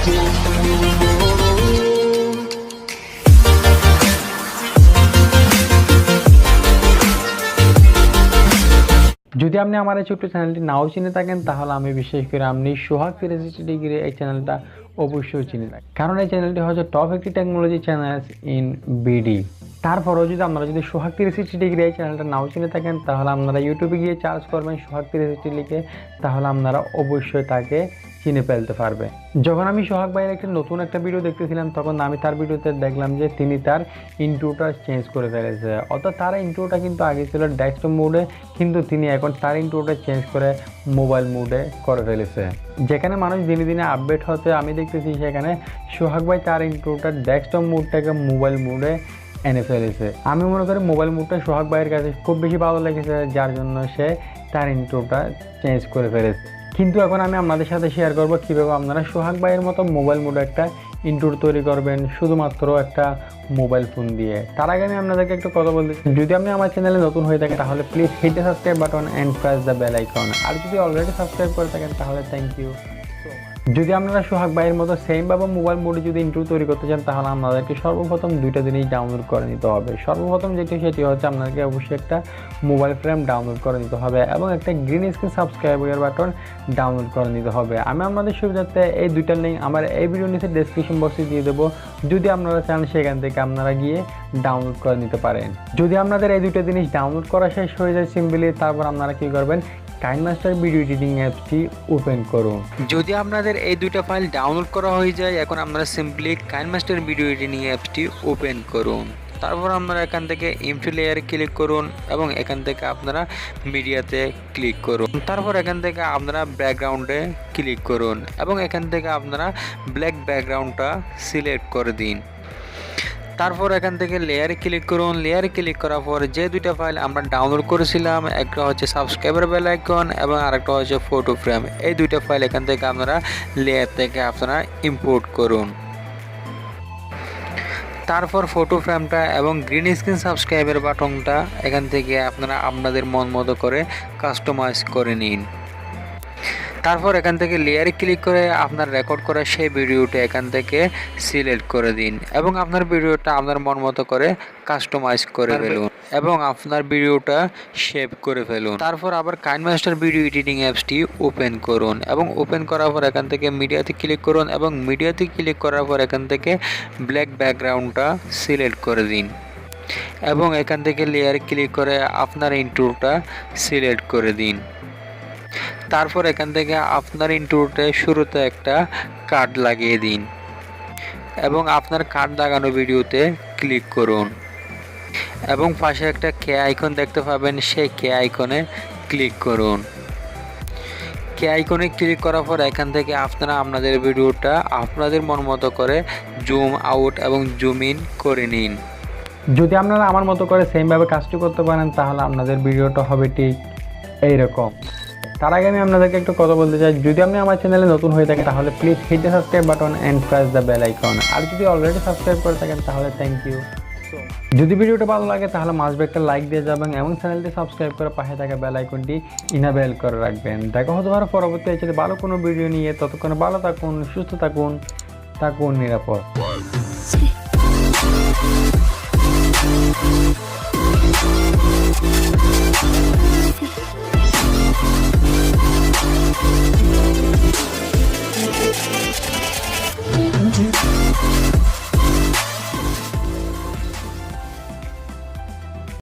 যদি আপনি আমার এই ছোট্ট চ্যানেলটি নাও চিনে থাকেন তাহলে আমি বিশেষ করে আপনি সোহাগ360 ডিগ্রি এই চ্যানেলটা অবশ্যই চিনে থাকেন, কারণ এই চ্যানেলটি হচ্ছে টপ একটি টেকনোলজি চ্যানেল ইন বিডি। তারপরেও যদি আপনারা সোহাগ360 ডিগ্রি এই চ্যানেলটা নাও চিনে থাকেন তাহলে আপনারা ইউটিউবে গিয়ে সার্চ করবেন সোহাগ360 লিখে, তাহলে আপনারা অবশ্যই তাকে চিনে ফেলতে পারবে। যখন আমি সোহাগ ভাইয়ের নতুন একটা ভিডিও দেখতেছিলাম তখন আমি তার ভিডিওতে দেখলাম যে তিনি তার ইন্ট্রোটা চেঞ্জ করে ফেলেছে, অর্থাৎ তার ইন্ট্রোটা কিন্তু আগে ছিল ডেস্কটপ মোডে, কিন্তু তিনি এখন তার ইন্ট্রোটা চেঞ্জ করে মোবাইল মোডে করে ফেলেছে। যেখানে মানুষ দিনে দিনে আপডেট হচ্ছে আমি দেখতেছি, সেখানে সোহাগ ভাই তার ইন্ট্রোটা ডেস্কটপ মোডটাকে মোবাইল মোডে এনে ফেলেছে। আমি মনে করি মোবাইল মোডটা সোহাগ ভাইয়ের কাছে খুব বেশি ভালো লেগেছে, যার জন্য সে তার ইন্ট্রোটা চেঞ্জ করে ফেলেছে। কিন্তু এখন আমি আপনাদের সাথে শেয়ার করব কীভাবে আপনারা সোহাগ ভাইয়ের মতো মোবাইল মোডে একটা ইন্ট্রো তৈরি করবেন শুধুমাত্র একটা মোবাইল ফোন দিয়ে। তার আগে আমি আপনাদেরকে একটু কথা বলতে চাই, যদি আপনি আমার চ্যানেলে নতুন হয়ে থাকেন তাহলে please hit the subscribe button and press the bell icon, আর যদি অলরেডি সাবস্ক্রাইব করে থাকেন তাহলে থ্যাংক ইউ। যদি আপনারা সোহাগ ভাইয়ের মতো সেমভাবে মোবাইল মোডে যদি ইন্ট্রো তৈরি করতে চান তাহলে আপনাদেরকে সর্বপ্রথম দুইটা জিনিস ডাউনলোড করে নিতে হবে। সর্বপ্রথম সেটি হচ্ছে আপনাদেরকে অবশ্যই একটা মোবাইল ফ্রেম ডাউনলোড করে নিতে হবে এবং একটা green screen subscriber button download করে নিতে হবে। আমি আপনাদের সুবিধার্থে এই দুইটার লিঙ্ক আমার এই ভিডিওর নিচে ডেসক্রিপশন বক্সে দিয়ে দেবো, যদি আপনারা চান সেখান থেকে আপনারা গিয়ে ডাউনলোড করে নিতে পারেন। যদি আপনাদের এই দুটো জিনিস ডাউনলোড করা শেষ হয়ে যায় সিম্পলি, তারপর আপনারা কী করবেন, কাইনমাস্টার ভিডিও এডিটিং অ্যাপটি ওপেন করুন। যদি আপনাদের এই দুইটা ফাইল ডাউনলোড করা হয়ে যায়, এখন আপনারা সিম্পলি কাইনমাস্টার ভিডিও এডিটিং অ্যাপটি ওপেন করুন। তারপর আপনারা এখান থেকে ইমফি লেয়ারে ক্লিক করুন এবং এখান থেকে আপনারা মিডিয়াতে ক্লিক করুন। তারপর এখান থেকে আপনারা ব্যাকগ্রাউন্ডে ক্লিক করুন এবং এখান থেকে আপনারা ব্ল্যাক ব্যাকগ্রাউন্ডটা সিলেক্ট করে দিন। তারপর এখান থেকে লেয়ারে ক্লিক করুন। লেয়ারে ক্লিক করার পর যে দুইটা ফাইল আমরা ডাউনলোড করেছিলাম, একটা হচ্ছে সাবস্ক্রাইবার বেল আইকন এবং আরেকটা হচ্ছে ফটো ফ্রেম, এই দুইটা ফাইল এখান থেকে আপনারা লেয়ার থেকে আপনারা ইম্পোর্ট করুন। তারপর ফটো ফ্রেমটা এবং গ্রিন স্ক্রিন সাবস্ক্রাইবার বাটনটা এখান থেকে আপনারা আপনাদের মন মতো করে কাস্টমাইজ করে নিন। তারপর এখান থেকে লেয়ারে ক্লিক করে আপনার রেকর্ড করা সেই ভিডিওটা এখান থেকে সিলেক্ট করে দিন এবং আপনার ভিডিওটা আপনার মন মতো করে কাস্টমাইজ করে ফেলুন এবং আপনার ভিডিওটা সেভ করে ফেলুন। তারপর আবার কাইনমাস্টার ভিডিও এডিটিং অ্যাপসটি ওপেন করুন এবং ওপেন করার পর এখান থেকে মিডিয়াতে ক্লিক করুন এবং মিডিয়াতে ক্লিক করার পর এখান থেকে ব্ল্যাক ব্যাকগ্রাউন্ডটা সিলেক্ট করে দিন এবং এখান থেকে লেয়ারে ক্লিক করে আপনার ইন্ট্রোটা সিলেক্ট করে দিন। তারপর এখান থেকে আপনার ইন্ট্রোতে শুরুতে একটা কাট লাগিয়ে দিন এবং আপনার কাট লাগানো ভিডিওতে ক্লিক করুন এবং পাশে একটা কে আইকন দেখতে পাবেন, সেই কে আইকনে ক্লিক করুন। কে আইকনে ক্লিক করার পর এখান থেকে আপনারা আপনাদের ভিডিওটা আপনাদের মন মতো করে জুম আউট এবং জুম ইন করে নিন। যদি আপনারা আমার মতো করে সেমভাবে কাজটি করতে পারেন তাহলে আপনাদের ভিডিওটা হবে ঠিক এইরকম। তার আগে আমি আপনাদেরকে একটু কথা বলতে চাই, যদি আপনি আমার চ্যানেলে নতুন হয়ে থাকেন তাহলে please hit the subscribe button and press the bell icon, আর যদি অলরেডি সাবস্ক্রাইব করে থাকেন তাহলে থ্যাংক ইউ। যদি ভিডিওটা ভালো লাগে তাহলে মাস্ট বি একটা লাইক দিয়ে যাবেন এবং চ্যানেলটি সাবস্ক্রাইব করে পাশে থাকা বেল আইকনটি ইনেবল করে রাখবেন। দেখা হতে পারে পরবর্তী এসে ভালো কোনো ভিডিও নিয়ে। ততক্ষণে ভালো থাকুন, সুস্থ থাকুন নিরাপদ।